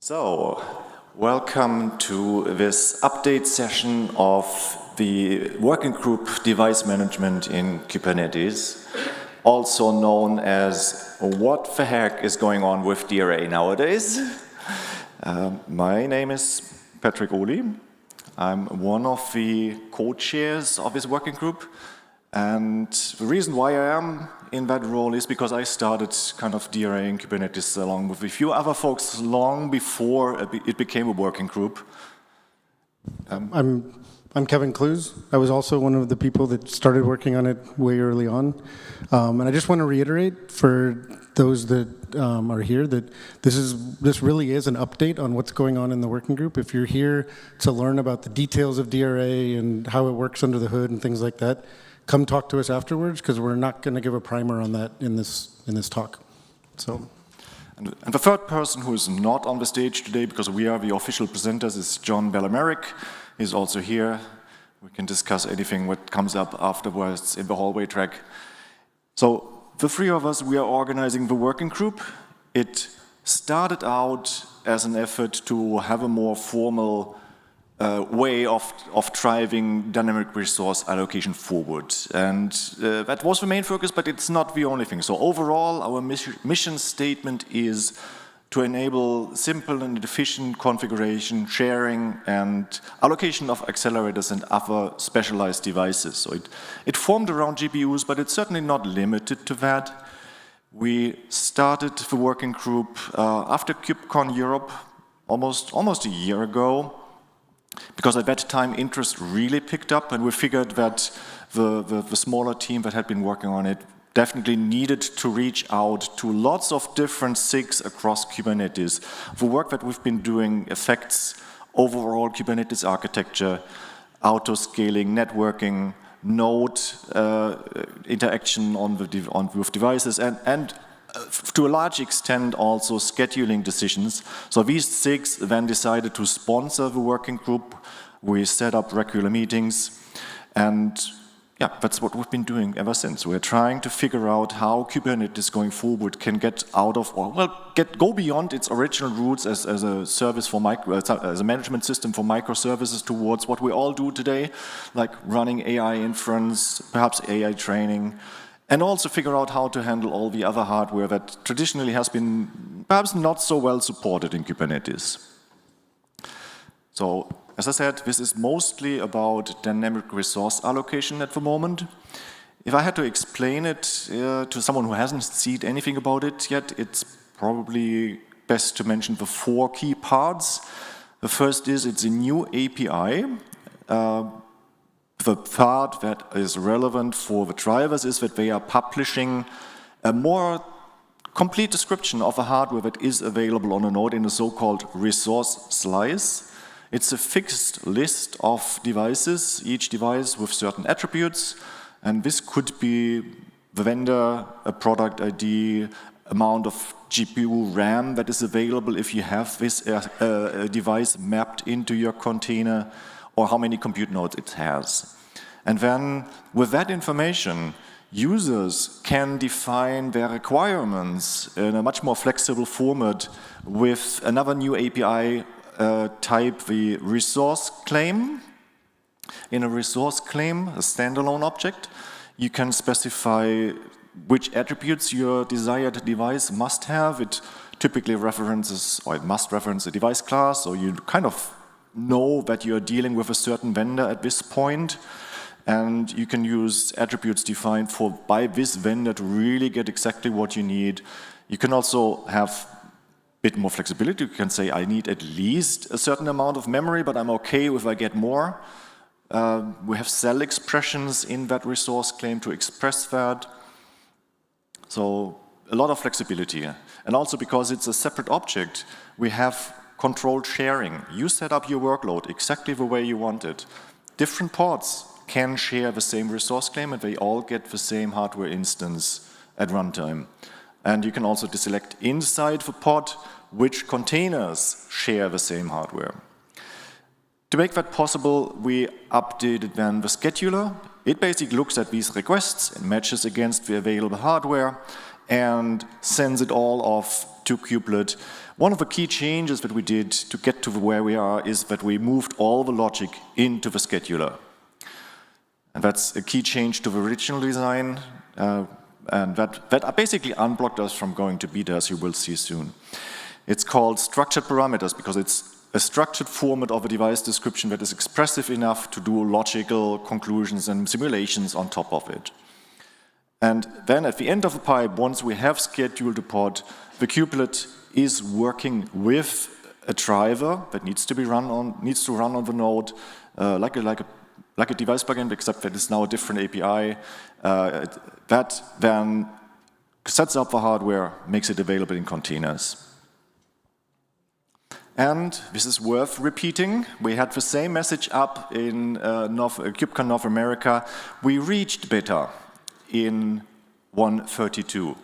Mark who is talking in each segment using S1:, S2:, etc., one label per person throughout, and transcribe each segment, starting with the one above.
S1: So, welcome to this update session of the working group device management in Kubernetes, also known as what the heck is going on with DRA nowadays. My name is Patrick Ohly. I'm one of the co-chairs of this working group. And the reason why I am in that role is because I started kind of DRA in Kubernetes along with a few other folks long before it became a working group.
S2: I'm Kevin Klues. I was also one of the people that started working on it way early on. And I just want to reiterate for those that are here that this really is an update on what's going on in the working group. If you're here to learn about the details of DRA and how it works under the hood and things like that, come talk to us afterwards, because we're not going to give a primer on that in this talk. So,
S1: and the third person who is not on the stage today, because we are the official presenters, is John Bellameric. He's also here. We can discuss anything that comes up afterwards in the hallway track. So the three of us, we are organizing the working group. It started out as an effort to have a more formal way of driving dynamic resource allocation forward. And that was the main focus, but it's not the only thing. So overall, our mission statement is to enable simple and efficient configuration, sharing, and allocation of accelerators and other specialized devices. So it formed around GPUs, but it's certainly not limited to that. We started the working group after KubeCon Europe almost a year ago, because at that time interest really picked up, and we figured that the smaller team that had been working on it definitely needed to reach out to lots of different SIGs across Kubernetes. The work that we've been doing affects overall Kubernetes architecture, auto-scaling, networking, node interaction with devices, and to a large extent also scheduling decisions. So these SIGs then decided to sponsor the working group. We set up regular meetings, and yeah, that's what we've been doing ever since. We're trying to figure out how Kubernetes going forward can get out of, go beyond its original roots as a service for as a management system for microservices towards what we all do today, like running AI inference, perhaps AI training, and also figure out how to handle all the other hardware that traditionally has been perhaps not so well supported in Kubernetes. So, as I said, this is mostly about dynamic resource allocation at the moment. If I had to explain it to someone who hasn't seen anything about it yet, it's probably best to mention the four key parts. The first is it's a new API. The part that is relevant for the drivers is that they are publishing a more complete description of the hardware that is available on a node in a so-called resource slice. It's a fixed list of devices, each device with certain attributes, and this could be the vendor, a product ID, amount of GPU RAM that is available if you have this device mapped into your container, or how many compute nodes it has. And then, with that information, users can define their requirements in a much more flexible format with another new API type, the resource claim. In a resource claim, a standalone object, you can specify which attributes your desired device must have. It typically references, or it must reference a device class, so you kind of know that you're dealing with a certain vendor at this point, and you can use attributes defined by this vendor to really get exactly what you need. You can also have a bit more flexibility. You can say, I need at least a certain amount of memory, but I'm okay if I get more. We have cell expressions in that resource claim to express that. So a lot of flexibility. And also because it's a separate object, we have controlled sharing. You set up your workload exactly the way you want it. Different pods can share the same resource claim, and they all get the same hardware instance at runtime. And you can also deselect inside the pod which containers share the same hardware. To make that possible, we updated then the scheduler. It basically looks at these requests and matches against the available hardware and sends it all off to Kubelet One of the key changes that we did to get to where we are is that we moved all the logic into the scheduler. And that's a key change to the original design, and that basically unblocked us from going to beta, as you will see soon. It's called structured parameters because it's a structured format of a device description that is expressive enough to do logical conclusions and simulations on top of it. And then at the end of the pipe, once we have scheduled a pod, the kubelet is working with a driver that needs to run on the node, like a device plugin, except that it's now a different API. That then sets up the hardware, makes it available in containers. And this is worth repeating. We had the same message up in KubeCon North America. We reached beta in 1.32.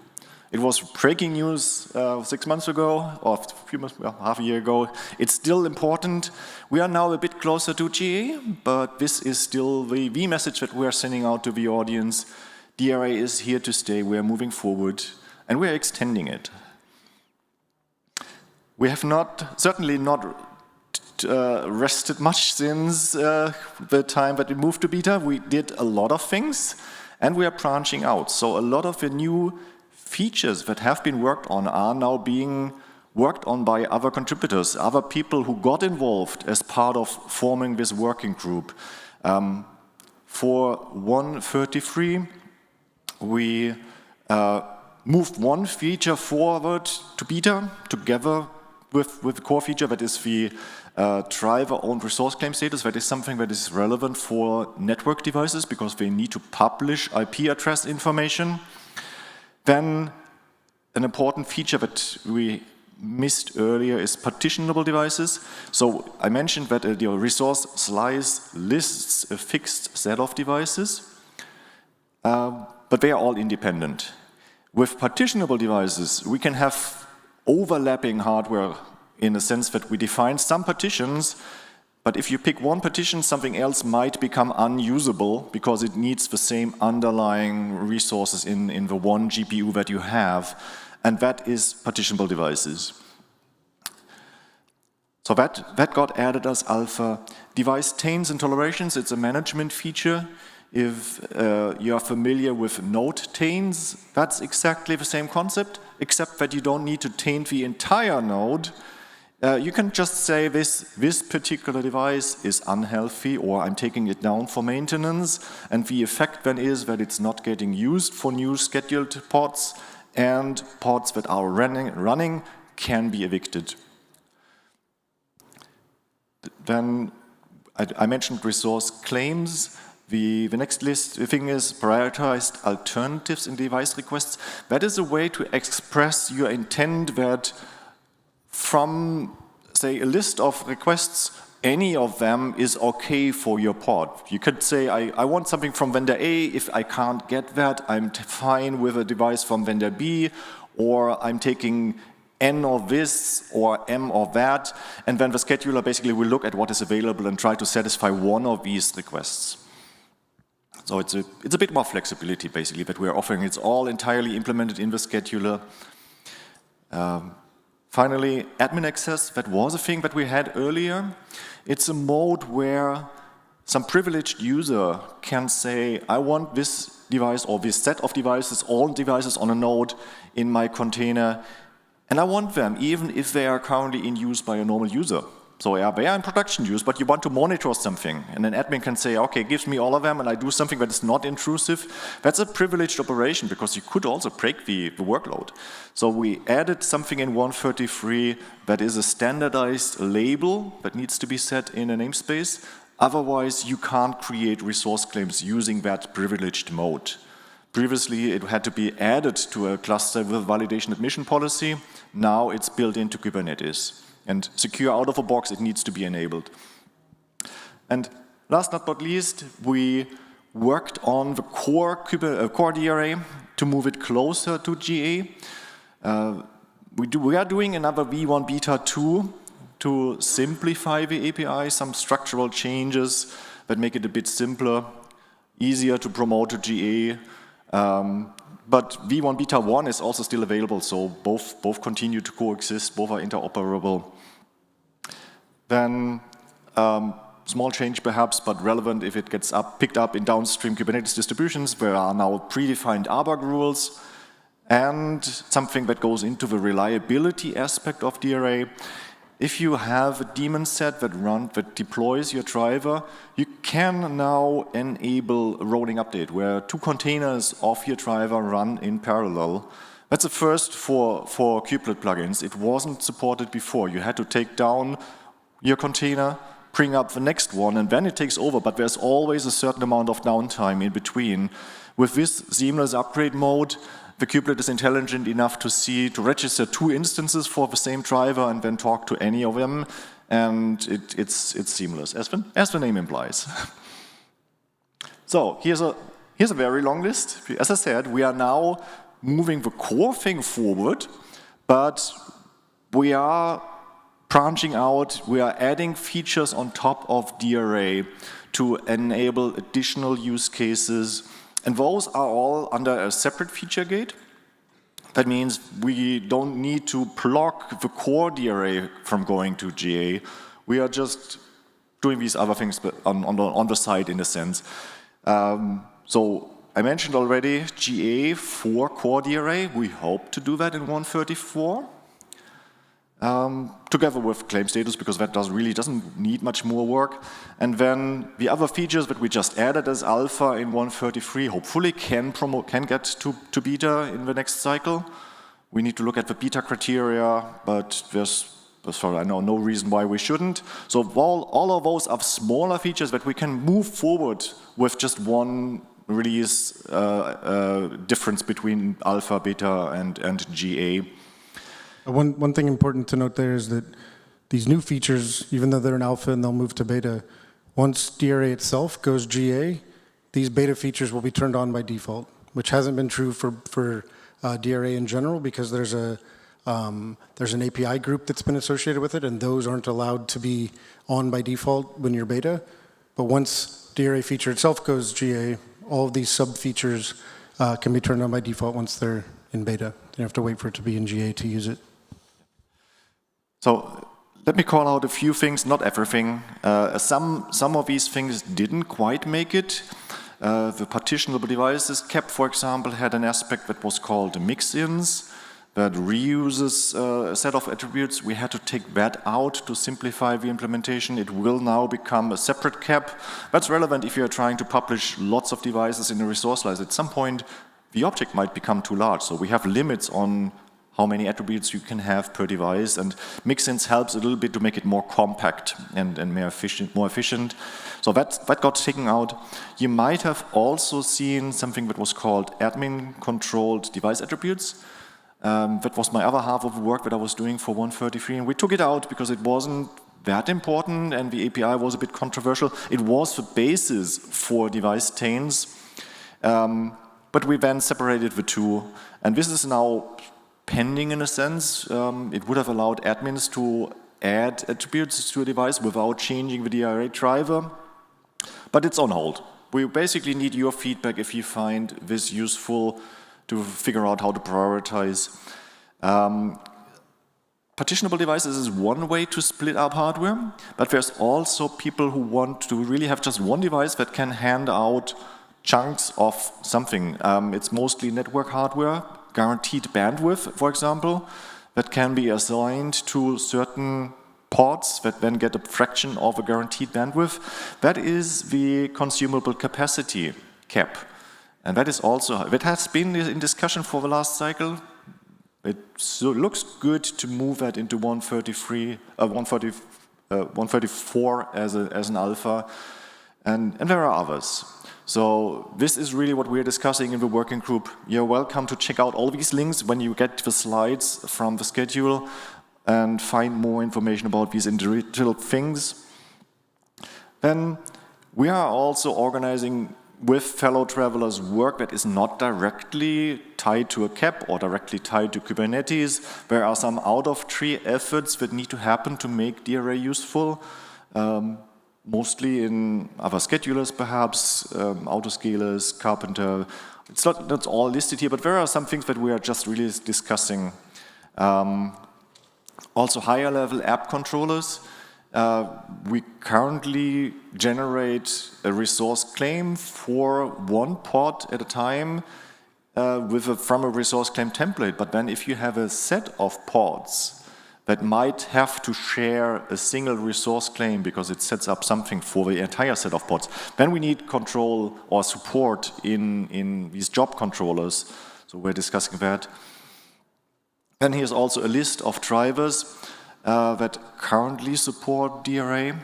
S1: It was breaking news 6 months ago, or a few months, well, half a year ago. It's still important. We are now a bit closer to GA, but this is still the message that we are sending out to the audience. DRA is here to stay. We are moving forward, and we are extending it. We have certainly not rested much since the time that we moved to beta. We did a lot of things, and we are branching out. So a lot of the new features that have been worked on are now being worked on by other contributors, other people who got involved as part of forming this working group. For 1.33, we moved one feature forward to beta together with the core feature that is the driver-owned resource claim status. That is something that is relevant for network devices because they need to publish IP address information. Then an important feature that we missed earlier is partitionable devices. So I mentioned that the resource slice lists a fixed set of devices, but they are all independent. With partitionable devices, we can have overlapping hardware in the sense that we define some partitions, but if you pick one partition, something else might become unusable because it needs the same underlying resources in the one GPU that you have, and that is partitionable devices. So that got added as alpha. Device tains and tolerations, it's a management feature. If you are familiar with node tains, that's exactly the same concept, except that you don't need to taint the entire node. You can just say this particular device is unhealthy, or I'm taking it down for maintenance, and the effect then is that it's not getting used for new scheduled pods, and pods that are running can be evicted. Then I mentioned resource claims. The next thing is prioritized alternatives in device requests. That is a way to express your intent that from, say, a list of requests, any of them is okay for your pod. You could say, I want something from vendor A. If I can't get that, I'm fine with a device from vendor B, or I'm taking N of this or M of that, and then the scheduler basically will look at what is available and try to satisfy one of these requests. So it's a bit more flexibility, basically, that we're offering. It's all entirely implemented in the scheduler. Finally, admin access, that was a thing that we had earlier. It's a mode where some privileged user can say, I want this device or this set of devices, all devices on a node in my container, and I want them even if they are currently in use by a normal user. So yeah, they are in production use, but you want to monitor something. And an admin can say, okay, gives me all of them, and I do something that is not intrusive. That's a privileged operation, because you could also break the workload. So we added something in 1.33 that is a standardized label that needs to be set in a namespace. Otherwise, you can't create resource claims using that privileged mode. Previously, it had to be added to a cluster with validation admission policy. Now it's built into Kubernetes. And secure out of the box, it needs to be enabled. And last but not least, we worked on the core DRA to move it closer to GA. We are doing another V1 beta 2 to simplify the API, some structural changes that make it a bit simpler, easier to promote to GA. but V1 Beta 1 is also still available, so both continue to coexist, both are interoperable. Then, small change perhaps, but relevant if it gets picked up in downstream Kubernetes distributions, there are now predefined ABAC rules, and something that goes into the reliability aspect of DRA. If you have a daemon set that deploys your driver, you can now enable a rolling update where 2 containers of your driver run in parallel. That's a first for kubelet plugins. It wasn't supported before. You had to take down your container, bring up the next one, and then it takes over, but there's always a certain amount of downtime in between. With this seamless upgrade mode, the kubelet is intelligent enough to register 2 instances for the same driver and then talk to any of them, and it's seamless, as the name implies. So here's a very long list. As I said, we are now moving the core thing forward, but we are branching out, we are adding features on top of DRA to enable additional use cases. And those are all under a separate feature gate. That means we don't need to block the core DRA from going to GA. We are just doing these other things on the side, in a sense. So I mentioned already GA for core DRA. We hope to do that in 134. Together with claim status, because that really doesn't need much more work. And then the other features that we just added as alpha in 133 hopefully can get to beta in the next cycle. We need to look at the beta criteria, but there's, as far as I know, no reason why we shouldn't. So all of those are smaller features that we can move forward with just one release difference between alpha, beta, and GA.
S2: One thing important to note there is that these new features, even though they're in alpha and they'll move to beta, once DRA itself goes GA, these beta features will be turned on by default, which hasn't been true for DRA in general, because there's an API group that's been associated with it, and those aren't allowed to be on by default when you're beta. But once DRA feature itself goes GA, all of these sub-features can be turned on by default once they're in beta. You have to wait for it to be in GA to use it.
S1: So let me call out a few things, not everything. Some of these things didn't quite make it. The partitionable devices cap, for example, had an aspect that was called mix-ins that reuses a set of attributes. We had to take that out to simplify the implementation. It will now become a separate cap. That's relevant if you're trying to publish lots of devices in a resource slice. At some point, the object might become too large, so we have limits on how many attributes you can have per device, and mix-ins helps a little bit to make it more compact and more efficient. So that got taken out. You might have also seen something that was called admin-controlled device attributes. That was my other half of the work that I was doing for 133, and we took it out because it wasn't that important, and the API was a bit controversial. It was the basis for device tains, but we then separated the two, and this is now pending in a sense. It would have allowed admins to add attributes to a device without changing the DRA driver, but it's on hold. We basically need your feedback if you find this useful to figure out how to prioritize. Partitionable devices is one way to split up hardware, but there's also people who want to really have just one device that can hand out chunks of something. It's mostly network hardware, guaranteed bandwidth, for example, that can be assigned to certain pods that then get a fraction of a guaranteed bandwidth. That is the consumable capacity cap. And that has been in discussion for the last cycle. It looks good to move that into 134 as an alpha, and there are others. So this is really what we're discussing in the working group. You're welcome to check out all these links when you get the slides from the schedule and find more information about these individual things. Then we are also organizing with fellow travelers work that is not directly tied to a cap or directly tied to Kubernetes. There are some out-of-tree efforts that need to happen to make DRA useful. mostly in other schedulers perhaps, autoscalers, Carpenter. It's not all listed here, but there are some things that we are just really discussing. Also higher level app controllers. We currently generate a resource claim for one pod at a time from a resource claim template. But then if you have a set of pods that might have to share a single resource claim because it sets up something for the entire set of pods, then we need control or support in these job controllers. So we're discussing that. Then here's also a list of drivers that currently support DRA.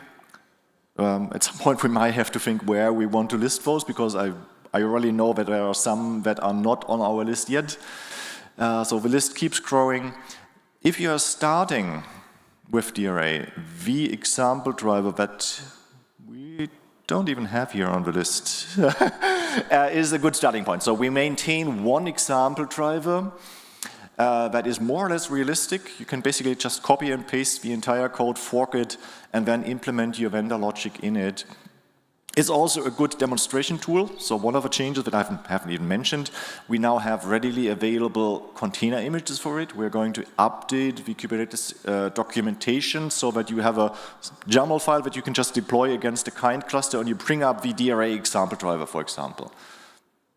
S1: At some point we might have to think where we want to list those, because I already know that there are some that are not on our list yet. So the list keeps growing. If you are starting with DRA, the example driver that we don't even have here on the list is a good starting point. So we maintain one example driver that is more or less realistic. You can basically just copy and paste the entire code, fork it, and then implement your vendor logic in it. It's also a good demonstration tool. So one of the changes that I haven't even mentioned, we now have readily available container images for it. We're going to update the Kubernetes documentation so that you have a YAML file that you can just deploy against a kind cluster, and you bring up the DRA example driver, for example,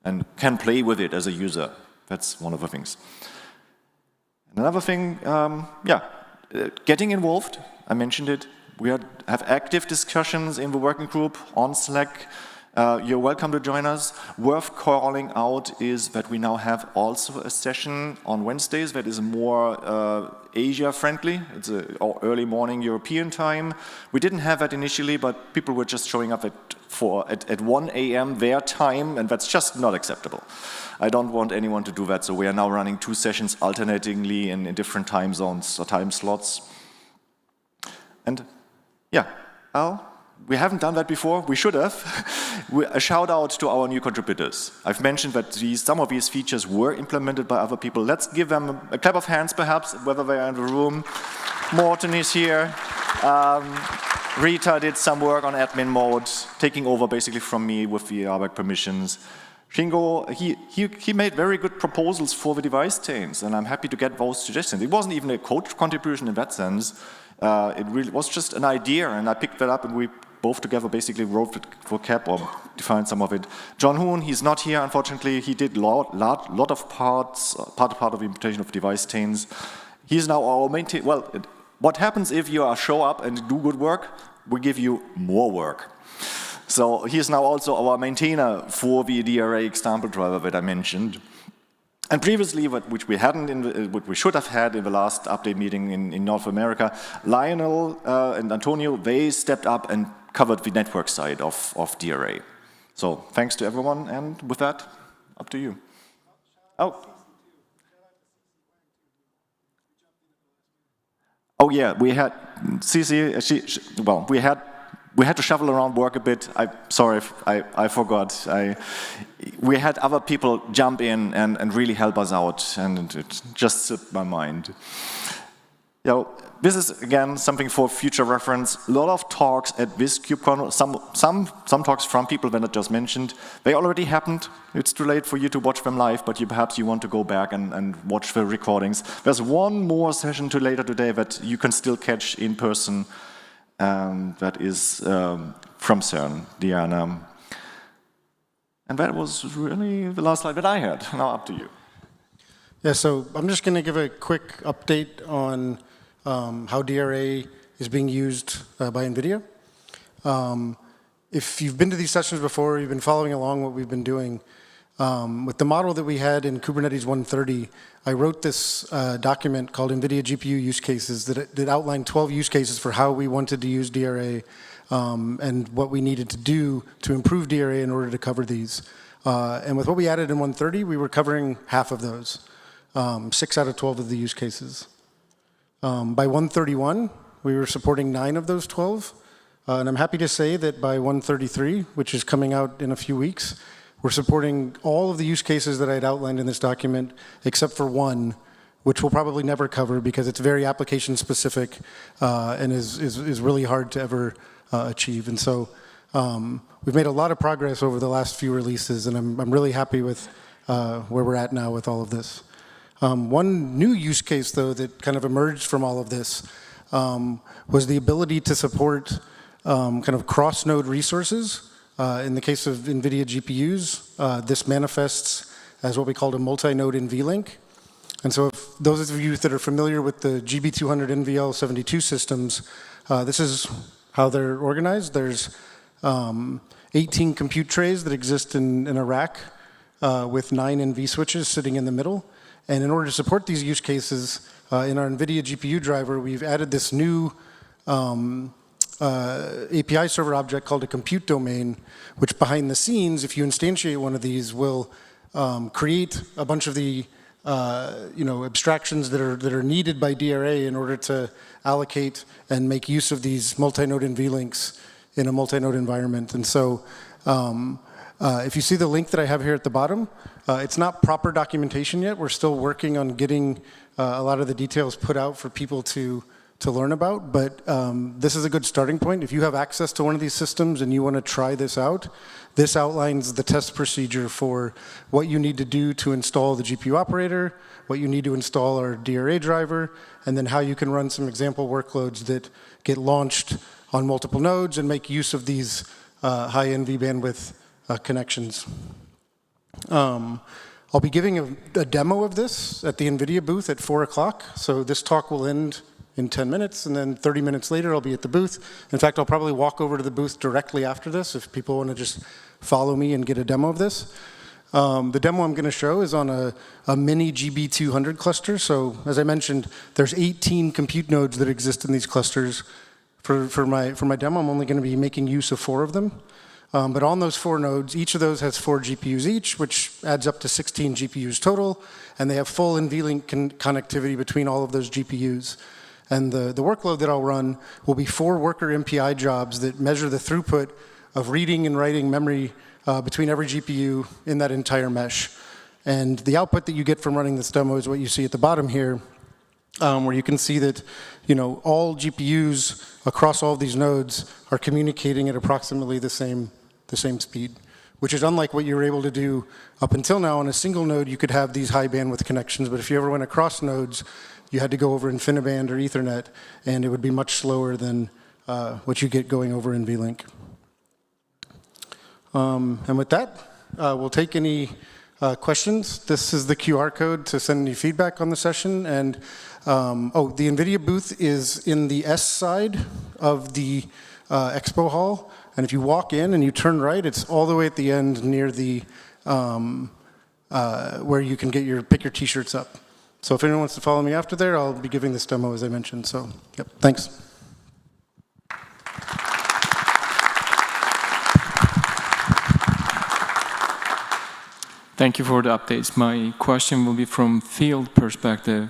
S1: and can play with it as a user. That's one of the things. Another thing, getting involved. I mentioned it. We have active discussions in the working group on Slack. You're welcome to join us. Worth calling out is that we now have also a session on Wednesdays that is more Asia-friendly. It's early morning European time. We didn't have that initially, but people were just showing up at 1 a.m. their time, and that's just not acceptable. I don't want anyone to do that, so we are now running 2 sessions alternatingly in different time zones or time slots. And yeah, we haven't done that before. We should have. A shout out to our new contributors. I've mentioned that some of these features were implemented by other people. Let's give them a clap of hands, perhaps, whether they are in the room. Morten is here. Rita did some work on admin mode, taking over basically from me with the RBAC permissions. Shingo, he made very good proposals for the device chains, and I'm happy to get those suggestions. It wasn't even a code contribution in that sense. It really was just an idea, and I picked that up, and we both together basically wrote it for CAP or defined some of it. John Hoon, he's not here, unfortunately. He did lot of part of the implementation of device chains. He's now our maintainer. Well, what happens if you show up and do good work? We give you more work. So he is now also our maintainer for the DRA example driver that I mentioned. And previously, which we hadn't, what we should have had in the last update meeting in North America, Lionel and Antonio, they stepped up and covered the network side of DRA. So thanks to everyone, and with that, up to you. Oh yeah, we had Cici. We had to shuffle around work a bit. Sorry, I forgot. We had other people jump in and really help us out, and it just slipped my mind. This is again something for future reference. A lot of talks at this KubeCon. Some talks from people that I just mentioned. They already happened. It's too late for you to watch them live, but perhaps you want to go back and watch the recordings. There's one more session later today that you can still catch in person. That is from CERN, Diana. And that was really the last slide that I had. Now up to you.
S2: Yeah, so I'm just going to give a quick update on how DRA is being used by NVIDIA. If you've been to these sessions before, you've been following along what we've been doing. With the model that we had in Kubernetes 130, I wrote this document called NVIDIA GPU use cases that outlined 12 use cases for how we wanted to use DRA and what we needed to do to improve DRA in order to cover these. And with what we added in 130, we were covering half of those, 6 out of 12 of the use cases. By 131, we were supporting 9 of those 12. And I'm happy to say that by 133, which is coming out in a few weeks, we're supporting all of the use cases that I had outlined in this document, except for one, which we'll probably never cover because it's very application specific and is really hard to ever achieve. And so we've made a lot of progress over the last few releases, and I'm really happy with where we're at now with all of this. One new use case, though, that kind of emerged from all of this was the ability to support kind of cross-node resources. In the case of NVIDIA GPUs, this manifests as what we called a multi-node NVLink. And so if those of you that are familiar with the GB200 NVL72 systems, this is how they're organized. There's 18 compute trays that exist in a rack with 9 NV switches sitting in the middle. And in order to support these use cases, in our NVIDIA GPU driver, we've added this new API server object called a compute domain, which behind the scenes, if you instantiate one of these, will create a bunch of the abstractions that are needed by DRA in order to allocate and make use of these multi-node NVLinks in a multi-node environment. And so if you see the link that I have here at the bottom, it's not proper documentation yet. We're still working on getting a lot of the details put out for people to learn about, but this is a good starting point. If you have access to one of these systems and you want to try this out, this outlines the test procedure for what you need to do to install the GPU operator, what you need to install our DRA driver, and then how you can run some example workloads that get launched on multiple nodes and make use of these high NV bandwidth connections. I'll be giving a demo of this at the NVIDIA booth at 4 o'clock, so this talk will end in 10 minutes, and then 30 minutes later I'll be at the booth. In fact, I'll probably walk over to the booth directly after this if people want to just follow me and get a demo of this. The demo I'm going to show is on a mini GB200 cluster. So as I mentioned, there's 18 compute nodes that exist in these clusters. For my demo, I'm only going to be making use of 4 of them. But on those 4 nodes, each of those has 4 GPUs each, which adds up to 16 GPUs total, and they have full NVLink connectivity between all of those GPUs. And the workload that I'll run will be 4 worker MPI jobs that measure the throughput of reading and writing memory between every GPU in that entire mesh. And the output that you get from running this demo is what you see at the bottom here, where you can see that all GPUs across all of these nodes are communicating at approximately the same speed, which is unlike what you were able to do up until now. On a single node, you could have these high bandwidth connections, but if you ever went across nodes, you had to go over InfiniBand or Ethernet, and it would be much slower than what you get going over NVLink. And with that, we'll take any questions. This is the QR code to send any feedback on the session. And the NVIDIA booth is in the S side of the expo hall. And if you walk in and you turn right, it's all the way at the end near the where you can pick your t-shirts up. So if anyone wants to follow me after there, I'll be giving this demo as I mentioned. So, yep, thanks.
S3: Thank you for the updates. My question will be from field perspective.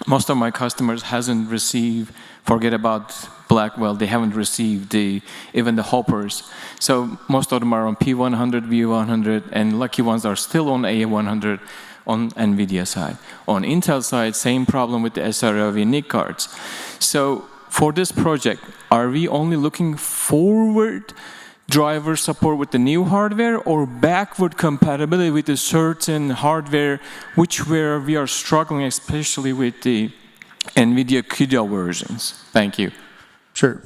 S3: Most of my customers hasn't received, forget about Blackwell, they haven't received even the hoppers. So most of them are on P100, V100, and lucky ones are still on A100 on NVIDIA side. On Intel side, same problem with the SRLV NIC cards. So for this project, are we only looking forward driver support with the new hardware or backward compatibility with a certain hardware where we are struggling, especially with the NVIDIA CUDA versions? Thank you.
S2: Sure.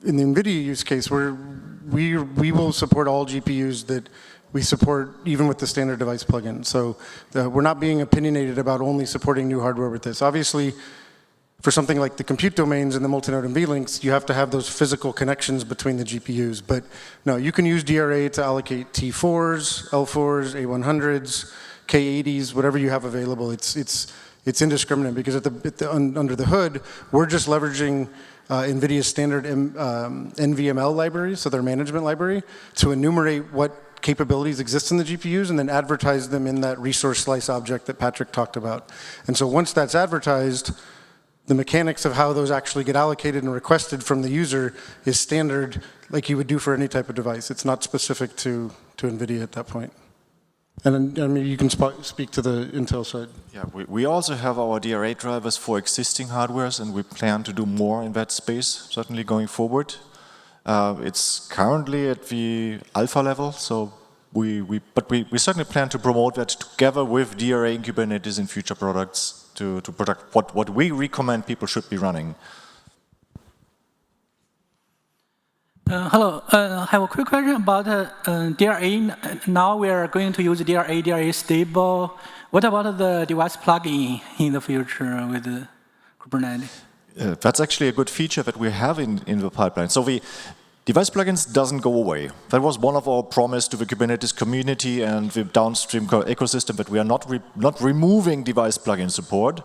S2: In the NVIDIA use case, we will support all GPUs that we support even with the standard device plugin. So we're not being opinionated about only supporting new hardware with this. Obviously, for something like the compute domains and the multi-node NVLinks, you have to have those physical connections between the GPUs. But no, you can use DRA to allocate T4s, L4s, A100s, K80s, whatever you have available. It's indiscriminate because under the hood, we're just leveraging NVIDIA's standard NVML library, so their management library, to enumerate what capabilities exist in the GPUs and then advertise them in that resource slice object that Patrick talked about. And so once that's advertised, the mechanics of how those actually get allocated and requested from the user is standard like you would do for any type of device. It's not specific to NVIDIA at that point. And I mean, you can speak to the Intel side.
S1: Yeah, we also have our DRA drivers for existing hardwares, and we plan to do more in that space, certainly going forward. It's currently at the alpha level, so we certainly plan to promote that together with DRA and Kubernetes in future products to protect what we recommend people should be running.
S4: Hello, I have a quick question about DRA. Now we are going to use DRA stable. What about the device plugin in the future with Kubernetes?
S1: That's actually a good feature that we have in the pipeline. So the device plugins doesn't go away. That was one of our promise to the Kubernetes community and the downstream ecosystem, that we are not removing device plugin support.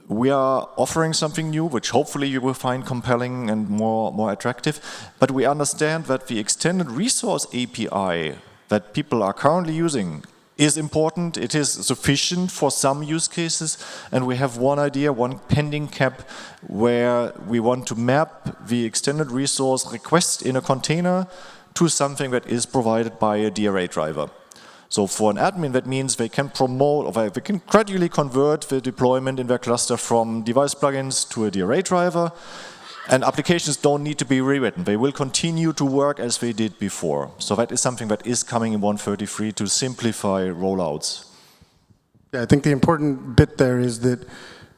S1: We are offering something new, which hopefully you will find compelling and more attractive. But we understand that the extended resource API that people are currently using is important. It is sufficient for some use cases. And we have one idea, one pending cap, where we want to map the extended resource request in a container to something that is provided by a DRA driver. So for an admin, that means they can promote, or they can gradually convert the deployment in their cluster from device plugins to a DRA driver, and applications don't need to be rewritten. They will continue to work as they did before. So that is something that is coming in 133 to simplify rollouts.
S2: Yeah, I think the important bit there is that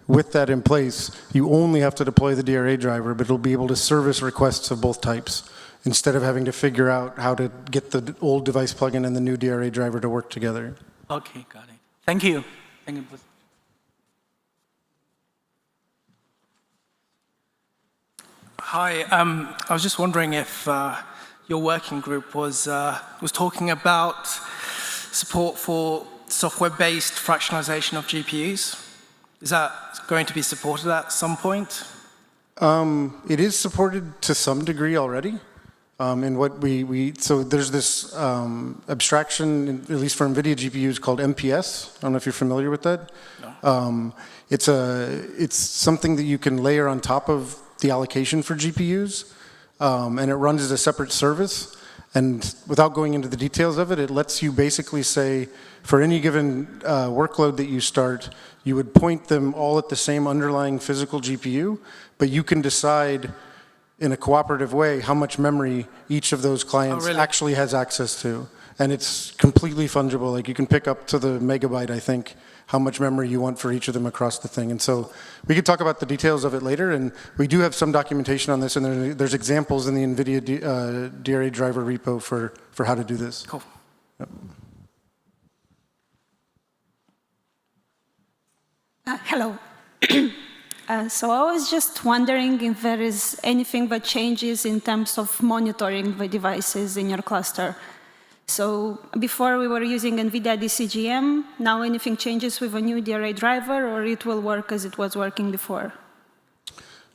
S2: with that in place, you only have to deploy the DRA driver, but it'll be able to service requests of both types, instead of having to figure out how to get the old device plugin and the new DRA driver to work together.
S4: Okay, got it. Thank you. Thank you.
S5: Hi, I was just wondering if your working group was talking about support for software-based fractionalization of GPUs. Is that going to be supported at some point?
S2: It is supported to some degree already. And what so there's this abstraction, at least for NVIDIA GPUs, called MPS. I don't know if you're familiar with that.
S5: No.
S2: It's something that you can layer on top of the allocation for GPUs, and it runs as a separate service. And without going into the details of it, it lets you basically say, for any given workload that you start, you would point them all at the same underlying physical GPU, but you can decide in a cooperative way how much memory each of those clients actually has access to. And it's completely fungible. Like, you can pick up to the megabyte, I think, how much memory you want for each of them across the thing. And so we could talk about the details of it later, and we do have some documentation on this, and there's examples in the NVIDIA DRA driver repo for how to do this.
S5: Cool.
S2: Yep.
S6: Hello. So I was just wondering if there is anything that changes in terms of monitoring the devices in your cluster. So before we were using NVIDIA DCGM, now anything changes with a new DRA driver, or it will work as it was working before?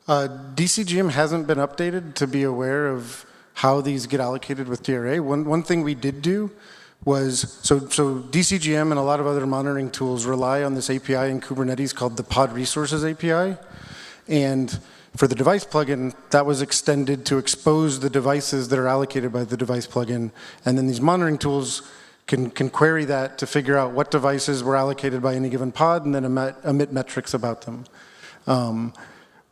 S2: DCGM hasn't been updated to be aware of how these get allocated with DRA. One thing we did do was, so DCGM and a lot of other monitoring tools rely on this API in Kubernetes called the Pod Resources API. And for the device plugin, that was extended to expose the devices that are allocated by the device plugin. And then these monitoring tools can query that to figure out what devices were allocated by any given pod, and then emit metrics about them.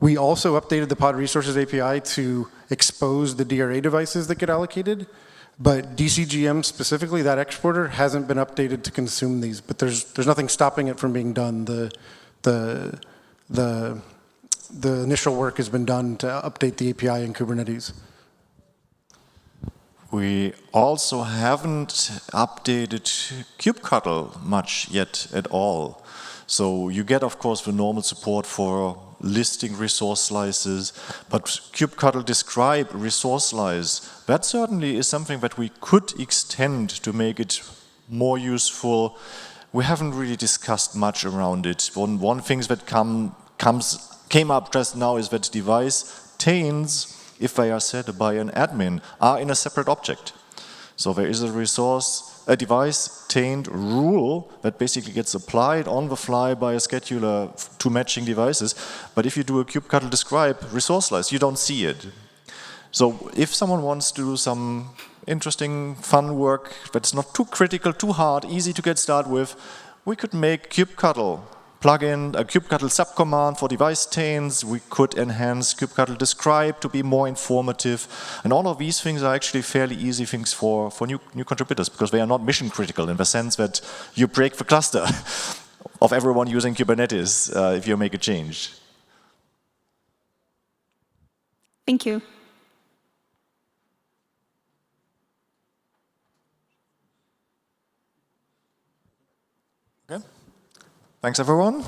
S2: We also updated the Pod Resources API to expose the DRA devices that get allocated. But DCGM specifically, that exporter, hasn't been updated to consume these. But there's nothing stopping it from being done. The initial work has been done to update the API in Kubernetes.
S1: We also haven't updated kubectl much yet at all. So you get, of course, the normal support for listing resource slices, but kubectl describe resource slice, that certainly is something that we could extend to make it more useful. We haven't really discussed much around it. One thing that came up just now is that device tains, if they are set by an admin, are in a separate object. So there is a device tained rule that basically gets applied on the fly by a scheduler to matching devices. But if you do a kubectl describe resource slice, you don't see it. So if someone wants to do some interesting, fun work that's not too critical, too hard, easy to get started with, we could make kubectl, plug in a kubectl subcommand for device tains. We could enhance kubectl describe to be more informative. And all of these things are actually fairly easy things for new contributors, because they are not mission critical in the sense that you break the cluster of everyone using Kubernetes if you make a change.
S6: Thank you.
S1: Okay. Thanks, everyone.